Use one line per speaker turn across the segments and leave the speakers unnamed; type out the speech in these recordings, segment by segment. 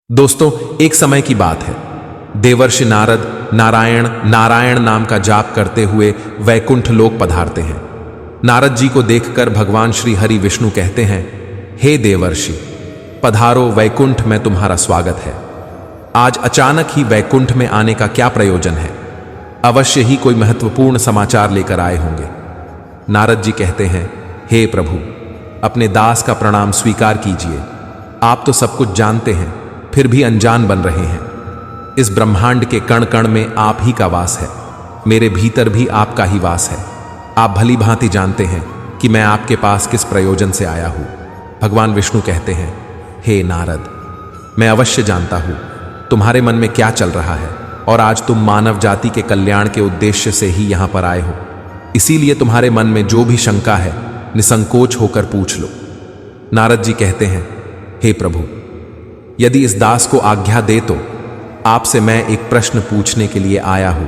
दोस्तों, एक समय की बात है। देवर्षि नारद नारायण नारायण नाम का जाप करते हुए वैकुंठ लोक पधारते हैं। नारद जी को देखकर भगवान श्री हरि विष्णु कहते हैं, हे देवर्षि, पधारो वैकुंठ में तुम्हारा स्वागत है। आज अचानक ही वैकुंठ में आने का क्या प्रयोजन है? अवश्य ही कोई महत्वपूर्ण समाचार लेकर आए होंगे। नारद जी कहते हैं, हे प्रभु, अपने दास का प्रणाम स्वीकार कीजिए। आप तो सब कुछ जानते हैं, फिर भी अनजान बन रहे हैं। इस ब्रह्मांड के कण कण में आप ही का वास है, मेरे भीतर भी आपका ही वास है। आप भली भांति जानते हैं कि मैं आपके पास किस प्रयोजन से आया हूं। भगवान विष्णु कहते हैं, हे नारद, मैं अवश्य जानता हूं तुम्हारे मन में क्या चल रहा है, और आज तुम मानव जाति के कल्याण के उद्देश्य से ही यहां पर आए हो। इसीलिए तुम्हारे मन में जो भी शंका है, निसंकोच होकर पूछ लो। नारद जी कहते हैं, हे प्रभु, यदि इस दास को आज्ञा दे तो आपसे मैं एक प्रश्न पूछने के लिए आया हूं।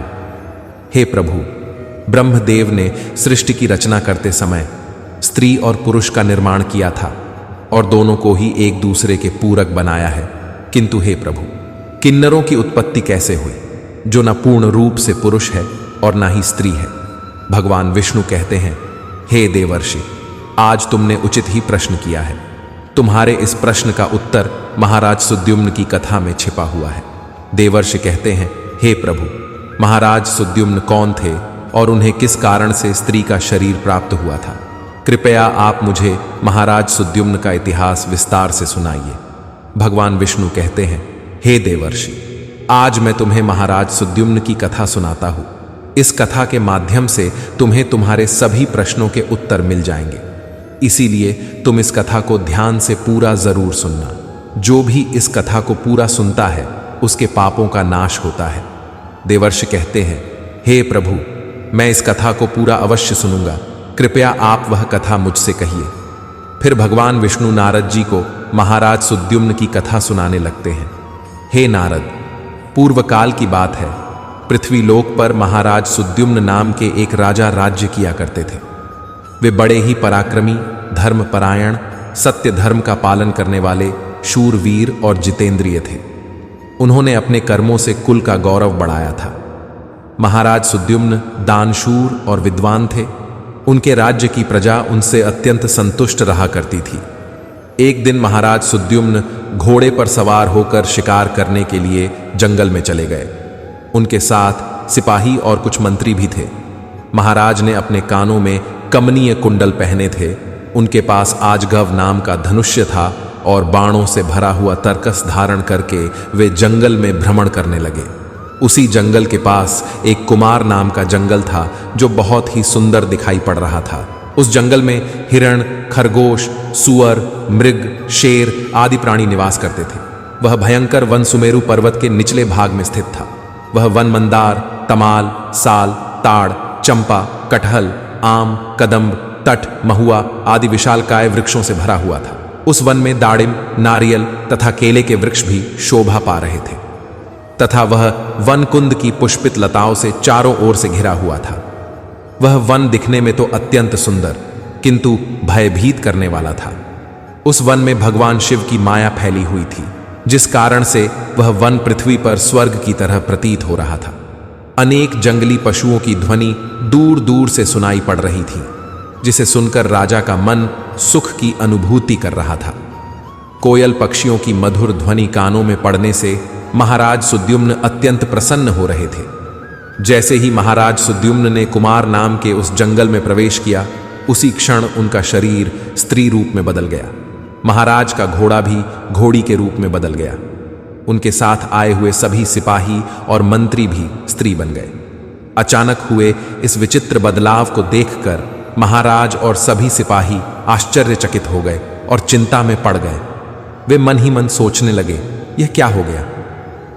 हे प्रभु, ब्रह्मदेव ने सृष्टि की रचना करते समय स्त्री और पुरुष का निर्माण किया था और दोनों को ही एक दूसरे के पूरक बनाया है। किंतु हे प्रभु, किन्नरों की उत्पत्ति कैसे हुई, जो न पूर्ण रूप से पुरुष है और न ही स्त्री है? भगवान विष्णु कहते हैं, हे देवर्षि, आज तुमने उचित ही प्रश्न किया है। तुम्हारे इस प्रश्न का उत्तर महाराज सुद्युम्न की कथा में छिपा हुआ है। देवर्षि कहते हैं, हे प्रभु, महाराज सुद्युम्न कौन थे और उन्हें किस कारण से स्त्री का शरीर प्राप्त हुआ था? कृपया आप मुझे महाराज सुद्युम्न का इतिहास विस्तार से सुनाइए। भगवान विष्णु कहते हैं, हे देवर्षि, आज मैं तुम्हें महाराज सुद्युम्न की कथा सुनाता हूं। इस कथा के माध्यम से तुम्हें तुम्हारे सभी प्रश्नों के उत्तर मिल जाएंगे। इसीलिए तुम इस कथा को ध्यान से पूरा जरूर सुनना। जो भी इस कथा को पूरा सुनता है, उसके पापों का नाश होता है। देवर्षि कहते हैं, हे प्रभु, मैं इस कथा को पूरा अवश्य सुनूंगा। कृपया आप वह कथा मुझसे कहिए। फिर भगवान विष्णु नारद जी को महाराज सुद्युम्न की कथा सुनाने लगते हैं। हे नारद, पूर्व काल की बात है। पृथ्वी लोक पर महाराज सुद्युम्न नाम के एक राजा राज्य किया करते थे। वे बड़े ही पराक्रमी, धर्मपरायण, सत्य धर्म का पालन करने वाले शूरवीर और जितेंद्रिय थे। उन्होंने अपने कर्मों से कुल का गौरव बढ़ाया था। महाराज सुद्युम्न दानशूर और विद्वान थे। उनके राज्य की प्रजा उनसे अत्यंत संतुष्ट रहा करती थी। एक दिन महाराज सुद्युम्न घोड़े पर सवार होकर शिकार करने के लिए जंगल में चले गए। उनके साथ सिपाही और कुछ मंत्री भी थे। महाराज ने अपने कानों में कमनीय कुंडल पहने थे। उनके पास आजगव नाम का धनुष्य था और बाणों से भरा हुआ तरकस धारण करके वे जंगल में भ्रमण करने लगे। उसी जंगल के पास एक कुमार नाम का जंगल था, जो बहुत ही सुंदर दिखाई पड़ रहा था। उस जंगल में हिरण, खरगोश, सुअर, मृग, शेर आदि प्राणी निवास करते थे। वह भयंकर वन सुमेरु पर्वत के निचले भाग में स्थित था। वह वन मंदार, तमाल, साल, ताड़, चंपा, कटहल, आम, कदम्ब, तट, महुआ आदि विशालकाय वृक्षों से भरा हुआ था। उस वन में दाड़िम, नारियल तथा केले के वृक्ष भी शोभा पा रहे थे, तथा वह वन कुंद की पुष्पित लताओं से चारों ओर से घिरा हुआ था। वह वन दिखने में तो अत्यंत सुंदर, किंतु भयभीत करने वाला था। उस वन में भगवान शिव की माया फैली हुई थी, जिस कारण से वह वन पृथ्वी पर स्वर्ग की तरह प्रतीत हो रहा था। अनेक जंगली पशुओं की ध्वनि दूर दूर से सुनाई पड़ रही थी, जिसे सुनकर राजा का मन सुख की अनुभूति कर रहा था। कोयल पक्षियों की मधुर ध्वनि कानों में पड़ने से महाराज सुद्युम्न अत्यंत प्रसन्न हो रहे थे। जैसे ही महाराज सुद्युम्न ने कुमार नाम के उस जंगल में प्रवेश किया, उसी क्षण उनका शरीर स्त्री रूप में बदल गया। महाराज का घोड़ा भी घोड़ी के रूप में बदल गया। उनके साथ आए हुए सभी सिपाही और मंत्री भी स्त्री बन गए। अचानक हुए इस विचित्र बदलाव को देखकर महाराज और सभी सिपाही आश्चर्यचकित हो गए और चिंता में पड़ गए। वे मन ही मन सोचने लगे, यह क्या हो गया?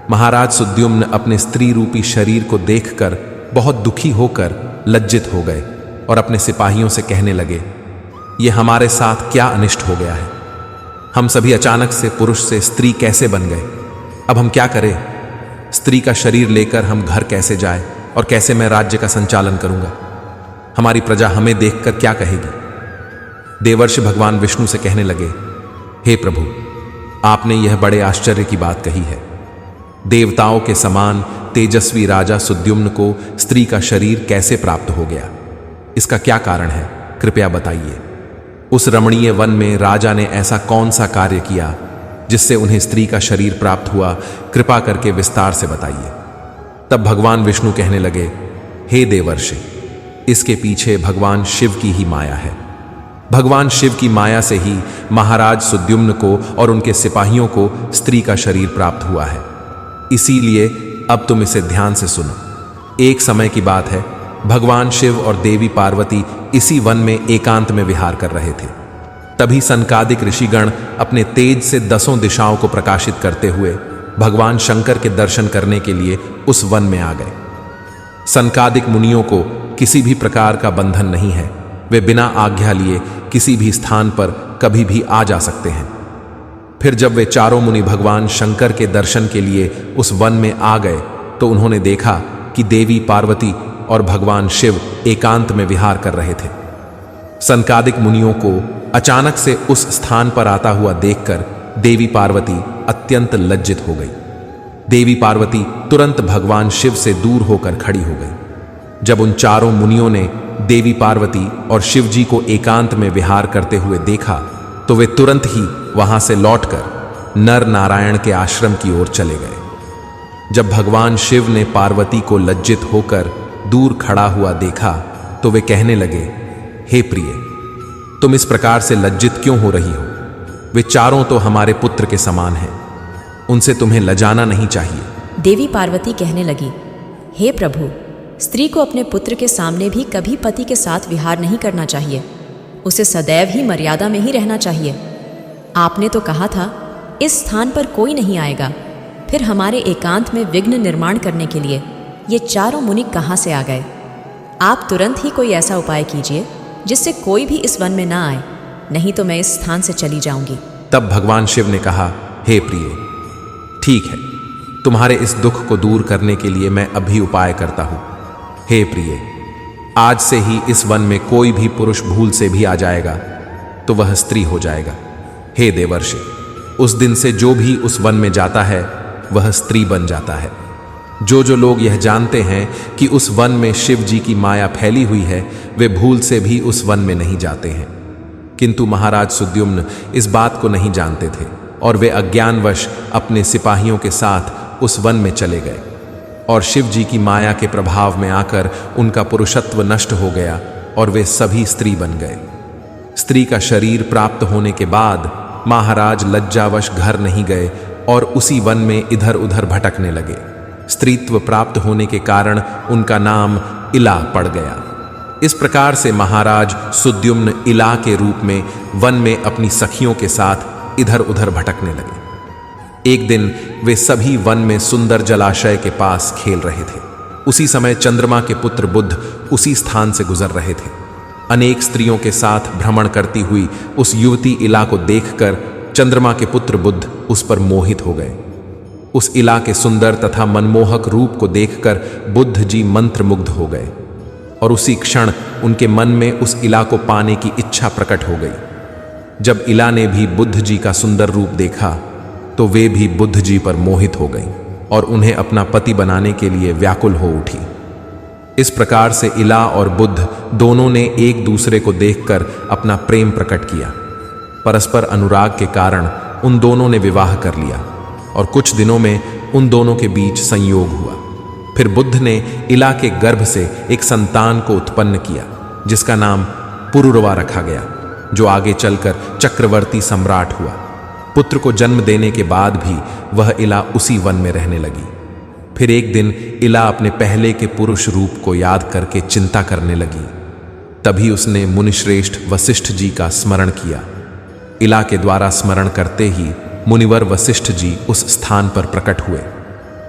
महाराज सुद्युम्न अपने स्त्री रूपी शरीर को देखकर बहुत दुखी होकर लज्जित हो गए और अपने सिपाहियों से कहने लगे, यह हमारे साथ क्या अनिष्ट हो गया है? हम सभी अचानक से पुरुष से स्त्री कैसे बन गए? अब हम क्या करें? स्त्री का शरीर लेकर हम घर कैसे जाएं और कैसे मैं राज्य का संचालन करूंगा? हमारी प्रजा हमें देखकर क्या कहेगी? देवर्षि भगवान विष्णु से कहने लगे, हे प्रभु, आपने यह बड़े आश्चर्य की बात कही है। देवताओं के समान तेजस्वी राजा सुद्युम्न को स्त्री का शरीर कैसे प्राप्त हो गया? इसका क्या कारण है, कृपया बताइए। उस रमणीय वन में राजा ने ऐसा कौन सा कार्य किया जिससे उन्हें स्त्री का शरीर प्राप्त हुआ? कृपा करके विस्तार से बताइए। तब भगवान विष्णु कहने लगे, हे देवर्षि, इसके पीछे भगवान शिव की ही माया है। भगवान शिव की माया से ही महाराज सुद्युम्न को और उनके सिपाहियों को स्त्री का शरीर प्राप्त हुआ है। इसीलिए अब तुम इसे ध्यान से सुनो। एक समय की बात है, भगवान शिव और देवी पार्वती इसी वन में एकांत में विहार कर रहे थे। तभी सनकादिक ऋषिगण अपने तेज से 10 दिशाओं को प्रकाशित करते हुए भगवान शंकर के दर्शन करने के लिए उस वन में आ गए। सनकादिक मुनियों को किसी भी प्रकार का बंधन नहीं है, वे बिना आज्ञा लिए किसी भी स्थान पर कभी भी आ जा सकते हैं। फिर जब वे चारों मुनि भगवान शंकर के दर्शन के लिए उस वन में आ गए तो उन्होंने देखा कि देवी पार्वती और भगवान शिव एकांत में विहार कर रहे थे। सनकादिक मुनियों को अचानक से उस स्थान पर आता हुआ देखकर देवी पार्वती अत्यंत लज्जित हो गई। देवी पार्वती तुरंत भगवान शिव से दूर होकर खड़ी हो गई। जब उन चारों मुनियों ने देवी पार्वती और शिव जी को एकांत में विहार करते हुए देखा तो वे तुरंत ही वहां से लौटकर नर नारायण के आश्रम की ओर चले गए। जब भगवान शिव ने पार्वती को लज्जित होकर दूर खड़ा हुआ देखा तो वे कहने लगे, हे प्रिय, तुम इस प्रकार से लज्जित क्यों हो रही हो? वे चारों तो हमारे पुत्र के समान हैं, उनसे तुम्हें लजाना नहीं चाहिए।
देवी पार्वती कहने लगी, हे प्रभु, स्त्री को अपने पुत्र के सामने भी कभी पति के साथ विहार नहीं करना चाहिए, उसे सदैव ही मर्यादा में ही रहना चाहिए। आपने तो कहा था इस स्थान पर कोई नहीं आएगा, फिर हमारे एकांत में विघ्न निर्माण करने के लिए ये चारों मुनि कहाँ से आ गए? आप तुरंत ही कोई ऐसा उपाय कीजिए जिससे कोई भी इस वन में ना आए, नहीं तो मैं इस स्थान से चली जाऊंगी।
तब भगवान शिव ने कहा, हे प्रिय, ठीक है, तुम्हारे इस दुख को दूर करने के लिए मैं अभी उपाय करता हूं। हे प्रिय, आज से ही इस वन में कोई भी पुरुष भूल से भी आ जाएगा तो वह स्त्री हो जाएगा। हे देवर्षि, उस दिन से जो भी उस वन में जाता है वह स्त्री बन जाता है। जो लोग यह जानते हैं कि उस वन में शिव जी की माया फैली हुई है, वे भूल से भी उस वन में नहीं जाते हैं। किंतु महाराज सुद्युम्न इस बात को नहीं जानते थे और वे अज्ञानवश अपने सिपाहियों के साथ उस वन में चले गए और शिव जी की माया के प्रभाव में आकर उनका पुरुषत्व नष्ट हो गया और वे सभी स्त्री बन गए। स्त्री का शरीर प्राप्त होने के बाद महाराज लज्जावश घर नहीं गए और उसी वन में इधर उधर भटकने लगे। स्त्रीत्व प्राप्त होने के कारण उनका नाम इला पड़ गया। इस प्रकार से महाराज सुद्युम्न इला के रूप में वन में अपनी सखियों के साथ इधर उधर भटकने लगे। एक दिन वे सभी वन में सुंदर जलाशय के पास खेल रहे थे। उसी समय चंद्रमा के पुत्र बुध उसी स्थान से गुजर रहे थे। अनेक स्त्रियों के साथ भ्रमण करती हुई उस युवती इला को देखकर चंद्रमा के पुत्र बुध उस पर मोहित हो गए। उस इला के सुंदर तथा मनमोहक रूप को देखकर बुद्ध जी मंत्रमुग्ध हो गए और उसी क्षण उनके मन में उस इला को पाने की इच्छा प्रकट हो गई। जब इला ने भी बुद्ध जी का सुंदर रूप देखा तो वे भी बुद्ध जी पर मोहित हो गई और उन्हें अपना पति बनाने के लिए व्याकुल हो उठी। इस प्रकार से इला और बुद्ध दोनों ने एक दूसरे को देखकर अपना प्रेम प्रकट किया। परस्पर अनुराग के कारण उन दोनों ने विवाह कर लिया और कुछ दिनों में उन दोनों के बीच संयोग हुआ। फिर बुद्ध ने इला के गर्भ से एक संतान को उत्पन्न किया जिसका नाम पुरुरवा रखा गया, जो आगे चलकर चक्रवर्ती सम्राट हुआ। पुत्र को जन्म देने के बाद भी वह इला उसी वन में रहने लगी। फिर एक दिन इला अपने पहले के पुरुष रूप को याद करके चिंता करने लगी। तभी उसने मुनिश्रेष्ठ वशिष्ठ जी का स्मरण किया। इला के द्वारा स्मरण करते ही मुनिवर वशिष्ठ जी उस स्थान पर प्रकट हुए।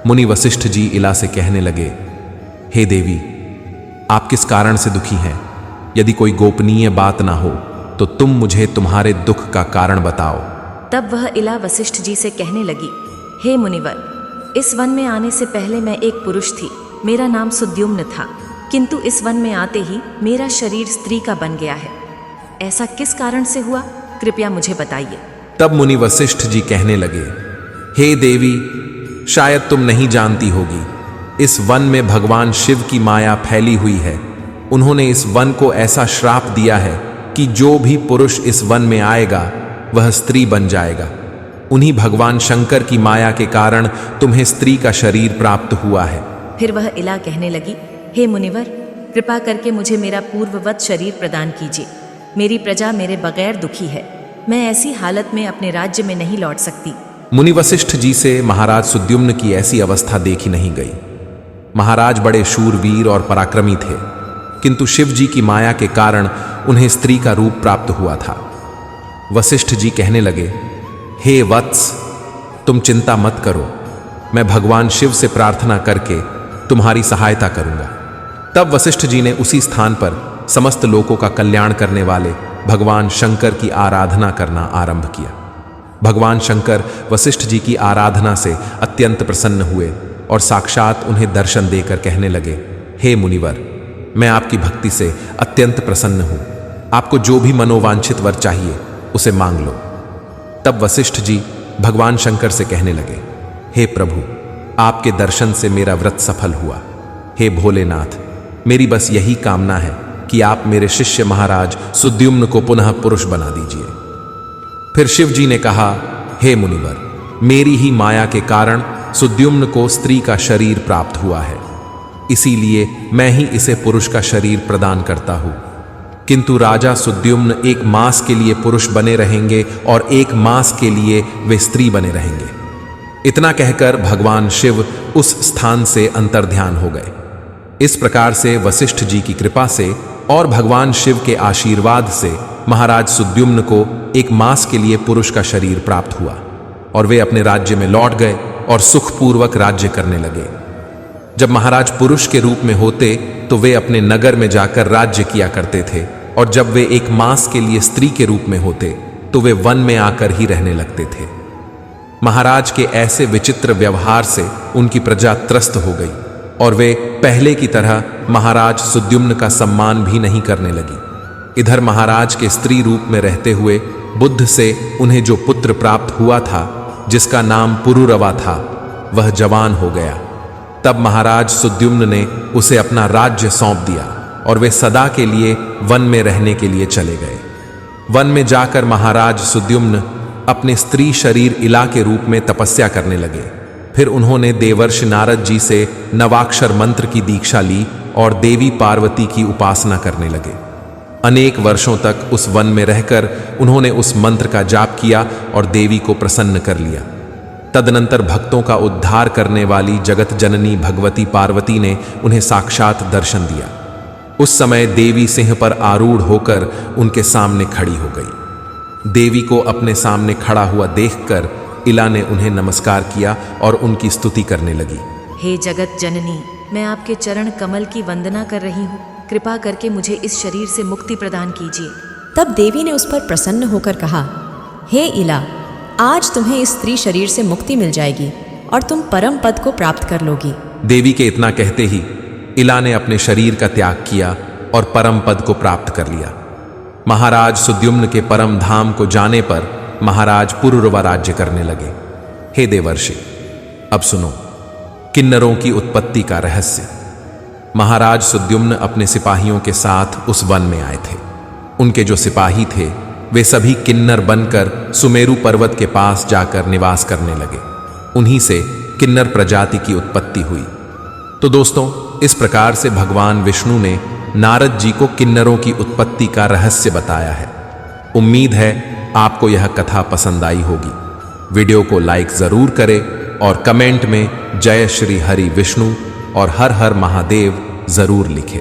मुनि वशिष्ठ जी इला से कहने लगे, हे देवी, आप किस कारण से दुखी हैं? यदि कोई गोपनीय बात ना हो तो तुम मुझे तुम्हारे दुख का कारण बताओ।
तब वह इला वशिष्ठ जी से कहने लगी, हे मुनिवर, इस वन में आने से पहले मैं एक पुरुष थी, मेरा नाम सुद्युम्न था, किंतु इस वन में आते ही मेरा शरीर स्त्री का बन गया है। ऐसा किस कारण से हुआ, कृपया मुझे बताइए।
तब मुनि वशिष्ठ जी कहने लगे, हे देवी, शायद तुम नहीं जानती होगी, इस वन में भगवान शिव की माया फैली हुई है। उन्होंने इस वन को ऐसा श्राप दिया है कि जो भी पुरुष इस वन में आएगा वह स्त्री बन जाएगा। उन्हीं भगवान शंकर की माया के कारण तुम्हें स्त्री का शरीर प्राप्त हुआ है।
फिर वह इला कहने लगी, हे मुनिवर, कृपा करके मुझे मेरा पूर्ववत शरीर प्रदान कीजिए। मेरी प्रजा मेरे बगैर दुखी है। मैं ऐसी हालत में अपने राज्य में नहीं लौट सकती।
मुनि वशिष्ठ जी से महाराज सुद्युम्न की ऐसी अवस्था देखी नहीं गई। महाराज बड़े शूरवीर और पराक्रमी थे, किंतु शिव जी की माया के कारण उन्हें स्त्री का रूप प्राप्त हुआ था। वशिष्ठ जी कहने लगे, हे वत्स, तुम चिंता मत करो, मैं भगवान शिव से प्रार्थना करके तुम्हारी सहायता करूंगा। तब वशिष्ठ जी ने उसी स्थान पर समस्त लोकों का कल्याण करने वाले भगवान शंकर की आराधना करना आरंभ किया। भगवान शंकर वशिष्ठ जी की आराधना से अत्यंत प्रसन्न हुए और साक्षात उन्हें दर्शन देकर कहने लगे, हे मुनिवर, मैं आपकी भक्ति से अत्यंत प्रसन्न हूं। आपको जो भी मनोवांछित वर चाहिए उसे मांग लो। तब वशिष्ठ जी भगवान शंकर से कहने लगे, हे प्रभु, आपके दर्शन से मेरा व्रत सफल हुआ। हे भोलेनाथ, मेरी बस यही कामना है कि आप मेरे शिष्य महाराज सुद्युम्न को पुनः पुरुष बना दीजिए। फिर शिव जी ने कहा, हे मुनिवर, मेरी ही माया के कारण सुद्युम्न को स्त्री का शरीर प्राप्त हुआ है, इसीलिए मैं ही इसे पुरुष का शरीर प्रदान करता हूं। किंतु राजा सुद्युम्न 1 मास के लिए पुरुष बने रहेंगे और 1 मास के लिए वे स्त्री बने रहेंगे। इतना कहकर भगवान शिव उस स्थान से अंतर्ध्यान हो गए। इस प्रकार से वशिष्ठ जी की कृपा से और भगवान शिव के आशीर्वाद से महाराज सुद्युम्न को 1 मास के लिए पुरुष का शरीर प्राप्त हुआ और वे अपने राज्य में लौट गए और सुखपूर्वक राज्य करने लगे। जब महाराज पुरुष के रूप में होते तो वे अपने नगर में जाकर राज्य किया करते थे, और जब वे 1 मास के लिए स्त्री के रूप में होते तो वे वन में आकर ही रहने लगते थे। महाराज के ऐसे विचित्र व्यवहार से उनकी प्रजा त्रस्त हो गई और वे पहले की तरह महाराज सुद्युम्न का सम्मान भी नहीं करने लगी। इधर महाराज के स्त्री रूप में रहते हुए बुद्ध से उन्हें जो पुत्र प्राप्त हुआ था, जिसका नाम पुरुरवा था, वह जवान हो गया। तब महाराज सुद्युम्न ने उसे अपना राज्य सौंप दिया और वे सदा के लिए वन में रहने के लिए चले गए। वन में जाकर महाराज सुद्युम्न अपने स्त्री शरीर इला के रूप में तपस्या करने लगे। फिर उन्होंने देवर्षि नारद जी से नवाक्षर मंत्र की दीक्षा ली और देवी पार्वती की उपासना करने लगे। अनेक वर्षों तक उस वन में रहकर उन्होंने उस मंत्र का जाप किया और देवी को प्रसन्न कर लिया। तदनंतर भक्तों का उद्धार करने वाली जगत जननी भगवती पार्वती ने उन्हें साक्षात दर्शन दिया। उस समय देवी सिंह पर आरूढ़ होकर उनके सामने खड़ी हो गई। देवी को अपने सामने खड़ा हुआ देखकर इला ने उन्हें नमस्कार किया और उनकी स्तुति करने लगी।
हे जगत जननी, मैं आपके चरण कमल की वंदना कर रही हूँ। कृपा करके मुझे इस शरीर से मुक्ति प्रदान कीजिए।
तब देवी ने उस पर प्रसन्न होकर कहा, हे इला, आज तुम्हें इस स्त्री शरीर से मुक्ति मिल जाएगी और तुम परम पद को प्राप्त कर लोगी।
देवी के इतना कहते ही इला ने अपने शरीर का त्याग किया और परम पद को प्राप्त कर लिया। महाराज सुद्युम्न के परम धाम को जाने पर महाराज पुरुरवा राज्य करने लगे। हे देवर्षि, अब सुनो किन्नरों की उत्पत्ति का रहस्य। महाराज सुद्युम्न अपने सिपाहियों के साथ उस वन में आए थे। उनके जो सिपाही थे वे सभी किन्नर बनकर सुमेरु पर्वत के पास जाकर निवास करने लगे। उन्हीं से किन्नर प्रजाति की उत्पत्ति हुई। तो दोस्तों, इस प्रकार से भगवान विष्णु ने नारद जी को किन्नरों की उत्पत्ति का रहस्य बताया है। उम्मीद है आपको यह कथा पसंद आई होगी। वीडियो को लाइक जरूर करें और कमेंट में जय श्री हरि विष्णु और हर हर महादेव जरूर लिखें।